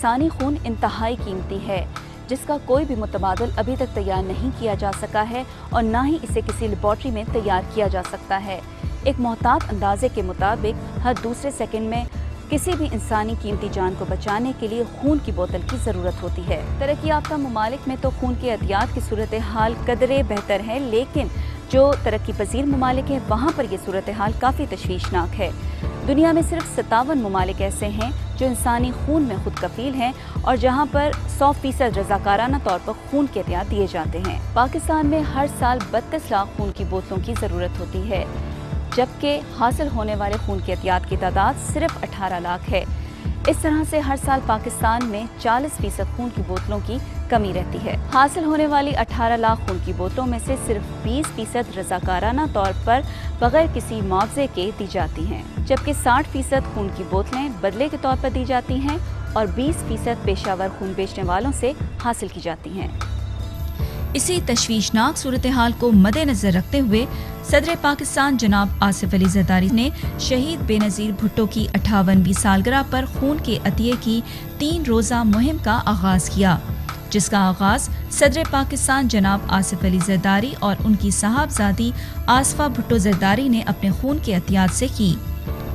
इंसानी खून इंतहाई कीमती है, जिसका कोई भी मुतबादल अभी तक तैयार नहीं किया जा सका है और ना ही इसे किसी लेबॉर्ट्री में तैयार किया जा सकता है। एक मोहतात अंदाजे के मुताबिक हर दूसरे सेकंड में किसी भी इंसानी कीमती जान को बचाने के लिए खून की बोतल की ज़रूरत होती है। तरक्की याफ्ता ममालिक में तो खून के एहतियात की सूरत हाल कदरे बेहतर है, लेकिन जो तरक्की पजीर ममालिक हैं वहाँ पर यह सूरत हाल काफ़ी तशवीशनाक है। दुनिया में सिर्फ 57 ममालिक ऐसे हैं जो इंसानी खून में खुद कफील हैं और जहाँ पर 100% रजाकाराना तौर पर खून के एहतियात दिए जाते हैं। पाकिस्तान में हर साल 32 लाख खून की बोतलों की ज़रूरत होती है, जबकि हासिल होने वाले खून के एहतियात की तादाद सिर्फ 18 लाख है। इस तरह से हर साल पाकिस्तान में 40% खून की बोतलों की कमी रहती है। हासिल होने वाली 18 लाख खून की बोतलों में से सिर्फ 20% रजाकाराना तौर पर बगैर किसी मुआवजे के दी जाती हैं, जबकि 60% खून की बोतलें बदले के तौर पर दी जाती हैं और 20% पेशावर खून बेचने वालों से हासिल की जाती हैं। इसी तशवीशनाक सूरत हाल को मद्देनजर रखते हुए सदर पाकिस्तान जनाब आसिफ अली जरदारी ने शहीद बेनज़ीर भुट्टो की 58वीं सालगिरह पर खून के अतिये की 3 रोज़ा मुहिम का आगाज किया, जिसका आगाज सदर पाकिस्तान जनाब आसिफ अली जरदारी और उनकी साहबजादी आसफा भुट्टो जरदारी ने अपने खून के अतियात से की।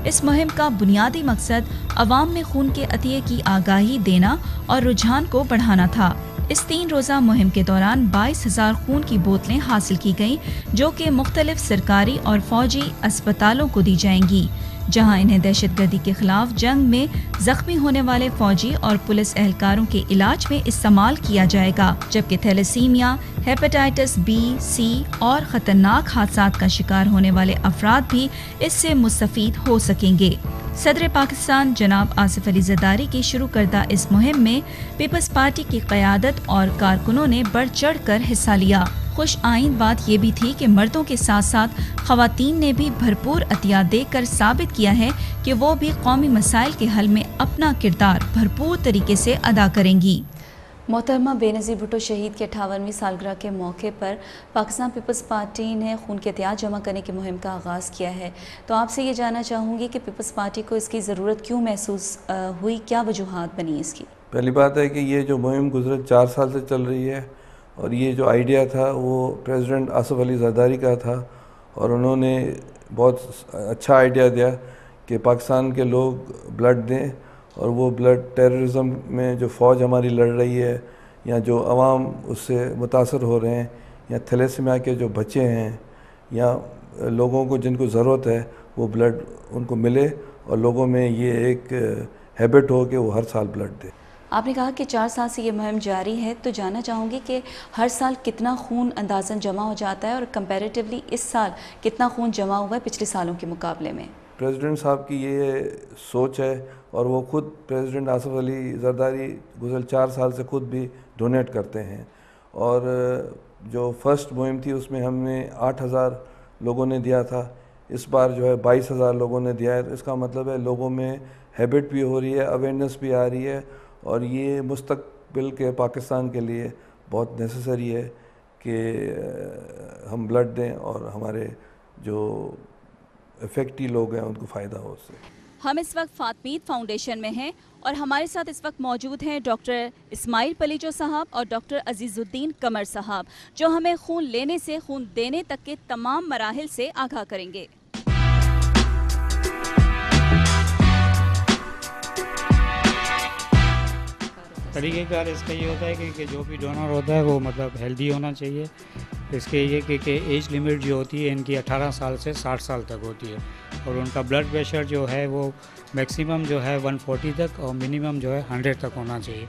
इस मुहिम का बुनियादी मकसद अवाम में खून के अतिये की आगाही देना और रुझान को बढ़ाना था। इस 3 रोज़ा मुहिम के दौरान 22,000 खून की बोतलें हासिल की गईं, जो कि मुख्तलिफ सरकारी और फौजी अस्पतालों को दी जाएंगी, जहां इन्हें दहशतगर्दी के खिलाफ जंग में जख्मी होने वाले फौजी और पुलिस एहलकारों के इलाज में इस्तेमाल किया जाएगा, जबकि थैलेसीमिया, हेपेटाइटिस बी, सी और खतरनाक हादसात का शिकार होने वाले अफराद भी इससे मुस्तफीद हो सकेंगे। सदर पाकिस्तान जनाब आसिफ अली जरदारी की शुरू करदा इस मुहिम में पीपल्स पार्टी की क़यादत और कारकुनों ने बढ़ चढ़ कर हिस्सा लिया। खुश आइंद बात ये भी थी कि मर्दों के साथ साथ ख़वातीन ने भी भरपूर अतिया देकर साबित किया है कि वो भी कौमी मसाइल के हल में अपना किरदार भरपूर तरीके से अदा करेंगी। मोहतरमा बेनज़ीर भुट्टो शहीद की 58वीं सालगिरह के मौके पर पाकिस्तान पीपल्स पार्टी ने खून के एहतियात जमा करने की मुहिम का आगाज़ किया है, तो आपसे ये जानना चाहूँगी कि पीपल्स पार्टी को इसकी ज़रूरत क्यों महसूस हुई, क्या वजूहात बनी इसकी? पहली बात है कि ये जो मुहिम गुज़रे 4 साल से चल रही है और ये जो आइडिया था वो प्रेसिडेंट आसिफ अली जरदारी का था और उन्होंने बहुत अच्छा आइडिया दिया कि पाकिस्तान के लोग ब्लड दें और वो ब्लड टेररिज्म में जो फ़ौज हमारी लड़ रही है या जो अवाम उससे मुतासर हो रहे हैं या थैलेसीमिया के जो बच्चे हैं या लोगों को जिनको ज़रूरत है वो ब्लड उनको मिले और लोगों में ये एक हैबिट हो कि वो हर साल ब्लड दें। आपने कहा कि 4 साल से ये मुहिम जारी है, तो जानना चाहूँगी कि हर साल कितना खून अंदाज़न जमा हो जाता है और कंपैरेटिवली इस साल कितना खून जमा हुआ है पिछले सालों के मुकाबले में? प्रेसिडेंट साहब की ये सोच है और वो खुद प्रेसिडेंट आसिफ अली जरदारी गुज़र 4 साल से खुद भी डोनेट करते हैं और जो फर्स्ट मुहिम थी उसमें हमने 8,000 लोगों ने दिया था, इस बार जो है 22,000 लोगों ने दिया है। इसका मतलब है लोगों में हैबिट भी हो रही है, अवेयरनेस भी आ रही है और ये मुस्तकबिल के पाकिस्तान के लिए बहुत नेसेसरी है कि हम ब्लड दें और हमारे जो इफेक्टिव लोग हैं उनको फ़ायदा हो उससे। हम इस वक्त फातमीद फाउंडेशन में हैं और हमारे साथ इस वक्त मौजूद हैं डॉक्टर इस्माइल पलीजो साहब और डॉक्टर अजीज़ुद्दीन कमर साहब, जो हमें खून लेने से खून देने तक के तमाम मराहिल से आगाह करेंगे। तरीक़ेकार इसका ये होता है कि जो भी डोनर होता है वो मतलब हेल्दी होना चाहिए। इसके ये कि एज लिमिट जो होती है इनकी 18 साल से 60 साल तक होती है और उनका ब्लड प्रेशर जो है वो मैक्सिमम जो है 140 तक और मिनिमम जो है 100 तक होना चाहिए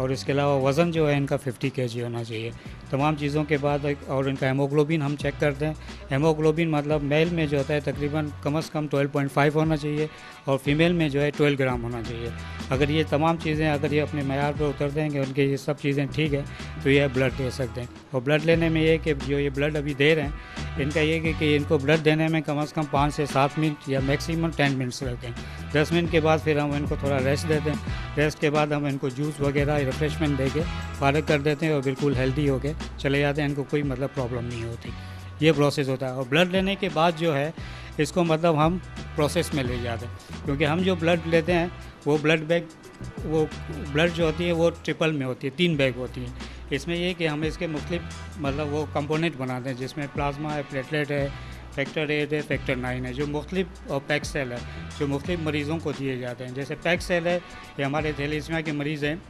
और इसके अलावा वज़न जो है इनका 50 kg होना चाहिए। तमाम चीज़ों के बाद और इनका हेमोग्लोबिन हम चेक करते हैं। हेमोग्लोबिन मतलब मेल में जो होता है तकरीबन कम से कम 12.5 होना चाहिए और फीमेल में जो है 12 ग्राम होना चाहिए। अगर ये तमाम चीज़ें अगर ये अपने मयार पर उतर देंगे, उनके ये सब चीज़ें ठीक है, तो ये ब्लड दे सकते हैं। और ब्लड लेने में ये कि जो ये ब्लड अभी दे रहे हैं इनका ये कि इनको ब्लड देने में कम से कम 5 से 7 मिनट या मैक्सिमम 10 मिनट्स लगते हैं। 10 मिनट के बाद फिर हम इनको थोड़ा रेस्ट देते हैं। रेस्ट के बाद हम इनको जूस वगैरह रिफ्रेशमेंट दे के फारग कर देते हैं और बिल्कुल हेल्दी हो के चले जाते हैं। इनको कोई मतलब प्रॉब्लम नहीं होती। ये प्रोसेस होता है और ब्लड लेने के बाद जो है इसको मतलब हम प्रोसेस में ले जाते हैं, क्योंकि हम जो ब्लड लेते हैं वो ब्लड बैंक वो ब्लड जो होती है वो ट्रिपल में होती है, 3 बैग होती है। इसमें ये कि हम इसके मुख्तलिफ मतलब वो कंपोनेंट बनाते हैं, जिसमें प्लाज्मा है, प्लेटलेट है, फैक्टर 8 है, फैक्टर 9 है, जो मुख्तलिफ, और पैक सेल है जो मुख्तलिफ मरीज़ों को दिए जाते हैं। जैसे पैक सेल है ये हमारे थैलेसीमिया के मरीज़ हैं,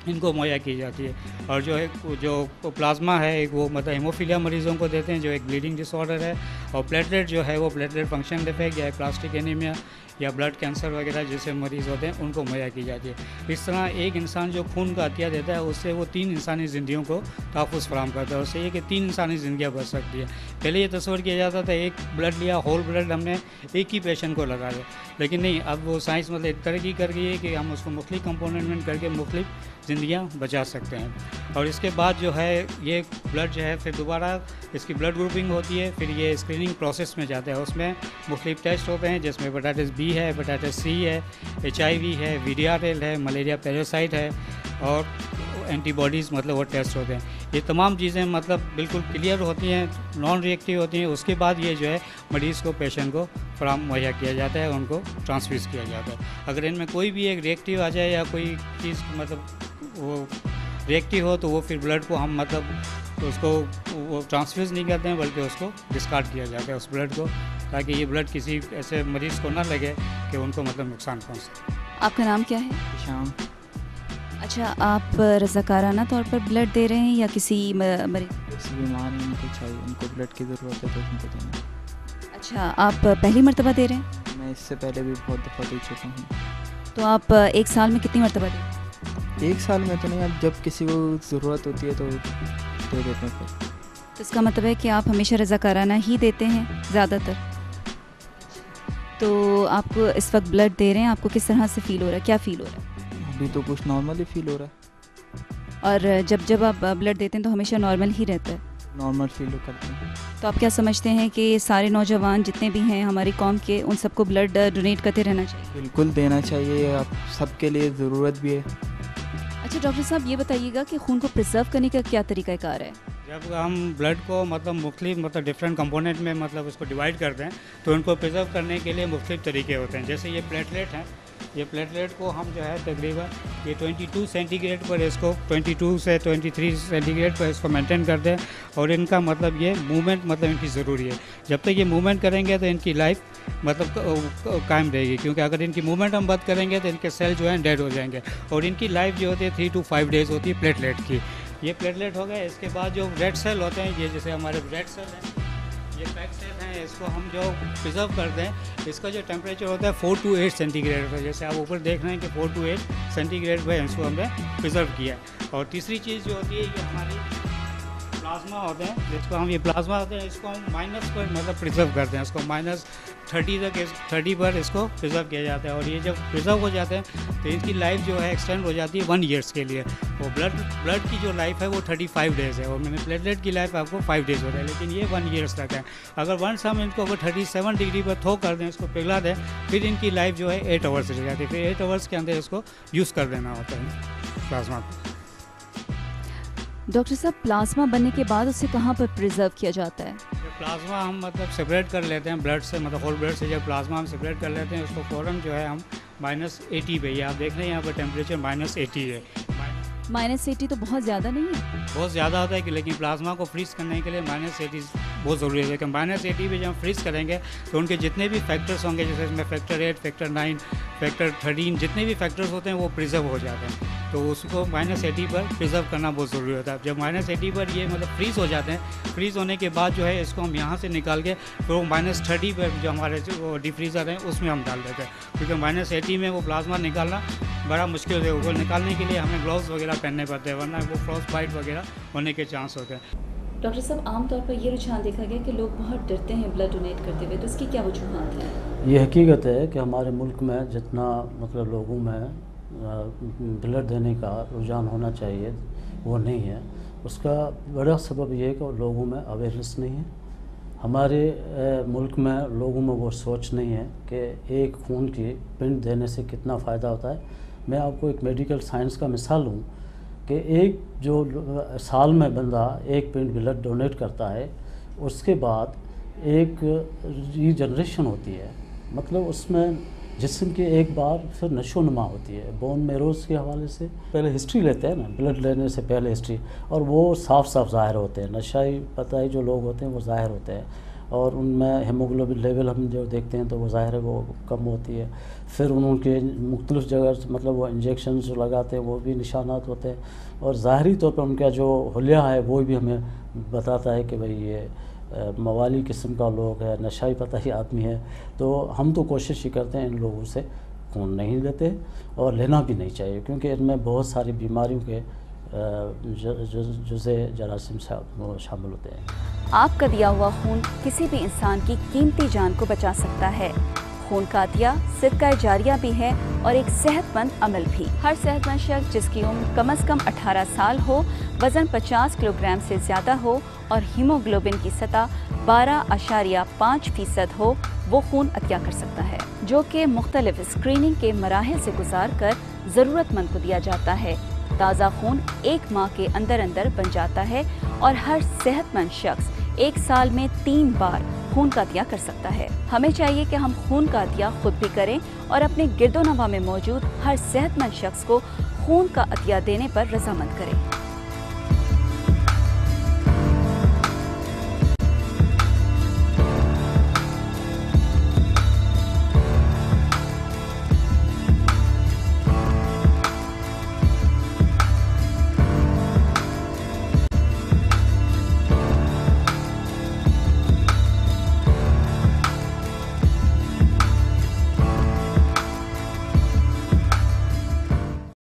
इनको मुहैया की जाती है। और जो है जो प्लाज्मा है एक वो मतलब हेमोफीलिया मरीज़ों को देते हैं, जो एक ब्लीडिंग डिसऑर्डर है। और प्लेटलेट जो है वो प्लेटलेट फंक्शन डिफेक्ट या प्लास्टिक एनीमिया या ब्लड कैंसर वगैरह जैसे मरीज़ होते हैं उनको मुहैया की जाती है। इस तरह एक इंसान जो खून का अतिया देता है उससे वो 3 इंसानी ज़िंदगियों को तहफ़्फ़ुज़ फराहम करता है। उससे ये कि 3 इंसानी ज़िंदगियाँ बच सकती है। पहले ये तस्वर किया जाता था एक ब्लड लिया, होल ब्लड हमने एक ही पेशेंट को लगा दिया, लेकिन नहीं, अब वो साइंस मतलब तरक्की कर गई है कि हम उसको मुख्तलिफ कंपोनेंट करके मुख्तलिफ ज़िंदगियाँ बचा सकते हैं। और इसके बाद जो है ये ब्लड जो है फिर दोबारा इसकी ब्लड ग्रुपिंग होती है, फिर ये स्क्रीनिंग प्रोसेस में जाता है। उसमें मुख्तलिफ टेस्ट होते हैं जिसमें हेपेटाइटिस बी है, हेपेटाइटिस सी है, HIV है, VDRL है, मलेरिया पैरासाइट है और एंटीबॉडीज़ मतलब वो टेस्ट होते हैं। ये तमाम चीज़ें मतलब बिल्कुल क्लियर होती हैं, नॉन रिएक्टिव होती हैं। उसके बाद ये जो है मरीज़ को, पेशेंट को फराहम मुहैया किया जाता है, उनको ट्रांसफ्यूज़ किया जाता है। अगर इनमें कोई भी एक रिएक्टिव आ जाए या कोई चीज़ मतलब वो रिएक्टिव हो तो वो फिर ब्लड को हम मतलब उसको वो ट्रांसफ्यूज़ नहीं करते हैं, बल्कि उसको डिस्कार्ड किया जाता है उस ब्लड को, ताकि ये ब्लड किसी ऐसे मरीज़ को ना लगे कि उनको मतलब नुकसान पहुँचे। आपका नाम क्या है? शाम। अच्छा, आप रज़ाकाराना तौर पर ब्लड दे रहे हैं या किसी मरीज? किसी बीमार है उनको चाहिए, उनको ब्लड की ज़रूरत है तो उनको देना। अच्छा, आप पहली मर्तबा दे रहे हैं? मैं इससे पहले भी बहुत दफ़ा दे चुका हूँ। तो आप एक साल में कितनी मर्तबा दें? 1 साल में तो नहीं, अब जब किसी को ज़रूरत होती है तो दे देते हैं फिर। तो इसका मतलब है कि आप हमेशा रज़ाकाराना ही देते हैं ज़्यादातर। तो आपको इस वक्त ब्लड दे रहे हैं, आपको किस तरह से फ़ील हो रहा है, क्या फ़ील हो रहा है? अभी तो कुछ नॉर्मल ही फील हो रहा है। और जब आप ब्लड देते हैं तो हमेशा नॉर्मल ही रहता है? नॉर्मल फील करते हैं। तो आप क्या समझते हैं कि सारे नौजवान जितने भी हैं हमारी कौम के, उन सबको ब्लड डोनेट करते रहना चाहिए? बिल्कुल देना चाहिए, अब सबके लिए ज़रूरत भी है। अच्छा डॉक्टर साहब, ये बताइएगा कि खून को प्रिजर्व करने का क्या तरीक़ाकार है? जब हम ब्लड को मतलब मुख्तलिफ मतलब डिफरेंट कंपोनेंट में मतलब उसको डिवाइड करते हैं तो उनको प्रिजर्व करने के लिए मुख्तलिफ तरीके होते हैं। जैसे ये प्लेटलेट हैं, ये प्लेटलेट को हम जो है तकरीबन ये 22 सेंटीग्रेड पर इसको 22 से 23 सेंटीग्रेड पर इसको मेंटेन करते हैं। और इनका मतलब ये मूवमेंट मतलब इनकी ज़रूरी है। जब तक ये मूवमेंट करेंगे तो इनकी लाइफ मतलब कायम रहेगी, क्योंकि अगर इनकी मूवमेंट हम बंद करेंगे तो इनके सेल जो हैं डेड हो जाएंगे। और इनकी लाइफ जो होती है 3 to 5 डेज़ होती है प्लेटलेट की। ये प्लेटलेट हो गए। इसके बाद जो रेड सेल होते हैं, ये जैसे हमारे रेड सेल हैं, ये पैक सेल हैं, इसको हम जो प्रिजर्व करते हैं, इसका जो टेम्परेचर होता है 4 to 8 सेंटीग्रेड पर। जैसे आप ऊपर देख रहे हैं कि 4 to 8 सेंटीग्रेड पर इसको हमने प्रिजर्व किया है। और तीसरी चीज़ जो होती है ये हमारी प्लाज्मा होते हैं, जिसको हम ये प्लाज्मा होते हैं इसको हम माइनस पर मतलब प्रिजर्व करते हैं। इसको -30 तक 30 पर इसको प्रिजर्व किया जाता है। और ये जब प्रिजर्व हो जाते हैं तो इनकी लाइफ जो है एक्सटेंड हो जाती है 1 ईयर्स के लिए। और ब्लड की जो लाइफ है वो 35 डेज़ है, और मैंने प्लेटलेट की लाइफ आपको 5 डेज़ होता है, लेकिन ये 1 ईयर्स तक है। अगर वंस हम इनको अगर 37 डिग्री पर थो कर दें, इसको पिघला दें, फिर इनकी लाइफ जो है 8 आवर्स रह जाती है। फिर 8 आवर्स के अंदर इसको यूज़ कर देना होता है प्लाज्मा को। डॉक्टर साहब, प्लाज्मा बनने के बाद उसे कहाँ पर प्रिजर्व किया जाता है? प्लाज्मा हम मतलब सेपरेट कर लेते हैं ब्लड से, मतलब होल ब्लड से जब प्लाज्मा हम सेपरेट कर लेते हैं उसको फ़ौरन जो है हम -80 पे, ये आप देख रहे हैं यहाँ पर टेम्परेचर -80 है। -80 तो बहुत ज़्यादा नहीं है? बहुत ज़्यादा होता है कि, लेकिन प्लाज्मा को फ्रीज़ करने के लिए -80 बहुत ज़रूरी है। कि -80 पे जब हम फ्रीज़ करेंगे तो उनके जितने भी फैक्टर्स होंगे, जैसे इसमें फैक्टर 8, फैक्टर 9, फैक्टर 13, जितने भी फैक्टर्स होते हैं वो प्रिजर्व हो जाते हैं। तो उसको -80 पर प्रिजर्व करना बहुत ज़रूरी होता है। जब -80 पर ये मतलब फ्रीज़ हो जाते हैं, फ्रीज़ होने के बाद जो है इसको हम यहाँ से निकाल के फिर वो -30 पर जो हमारे जो डिफ्रीज़र हैं उसमें हम डाल देते हैं, क्योंकि -80 में वो प्लाज्मा निकालना बड़ा मुश्किल है। वो निकालने के लिए हमें ग्लव्स वगैरह पहनने पड़ते हैं, वरना वो फ्रॉस्ट बाइट वगैरह होने के चांस होते हैं। डॉक्टर साहब, आमतौर पर ये रुझान देखा गया कि लोग बहुत डरते हैं ब्लड डोनेट करते हुए, तो इसकी क्या वजूहत है? ये हकीकत है कि हमारे मुल्क में जितना मतलब लोगों में ब्लड देने का रुझान होना चाहिए वो नहीं है। उसका बड़ा सबब ये है कि लोगों में अवेयरनेस नहीं है। हमारे मुल्क में लोगों में वो सोच नहीं है कि एक खून की पिंड देने से कितना फ़ायदा होता है। मैं आपको एक मेडिकल साइंस का मिसाल दूँ कि एक जो साल में बंदा एक पिंड ब्लड डोनेट करता है, उसके बाद एक रीजनरेशन होती है, मतलब उसमें जिस्म की एक बार फिर नशोनुमा होती है। बोन मैरोज के हवाले से पहले हिस्ट्री लेते हैं ना, ब्लड लेने से पहले हिस्ट्री, और वो साफ साफ ज़ाहिर होते हैं। नशाई पताई जो लोग होते हैं वो ज़ाहिर होते हैं, और उनमें हेमोग्लोबिन लेवल हम जो देखते हैं तो वो ज़ाहिर है वो कम होती है। फिर उनके मुख्तलिफ़ जगह मतलब वो इंजेक्शन जो लगाते हैं वो भी निशानात होते हैं, और ज़ाहरी तौर पर उनका जो हुलिया है वो भी हमें बताता है कि भाई ये मवाली किस्म का लोग है, नशाई पताई आदमी है। तो हम तो कोशिश ही करते हैं इन लोगों से खून नहीं लेते, और लेना भी नहीं चाहिए, क्योंकि इनमें बहुत सारी बीमारियों के जुज़े जरासीम शामिल होते हैं। आपका दिया हुआ खून किसी भी इंसान की कीमती जान को बचा सकता है। खून का अतिया सिदका जारिया भी है और एक सेहतमंद अमल भी। हर सेहतमंद शख्स जिसकी उम्र कम से कम 18 साल हो, वजन 50 किलोग्राम से ज़्यादा हो और हीमोग्लोबिन की सतह 12.5% हो, वो खून अतिया कर सकता है, जो कि मुख्तलिफ स्क्रीनिंग के मराहिल से गुजार कर ज़रूरतमंद को दिया जाता है। ताज़ा खून 1 माह के अंदर अंदर बन जाता है और हर सेहतमंद शख्स 1 साल में 3 बार खून का अतिया कर सकता है। हमें चाहिए कि हम खून का अतिया खुद भी करें और अपने गिरदोनवा में मौजूद हर सेहतमंद शख्स को खून का अतिया देने पर रजामंद करें।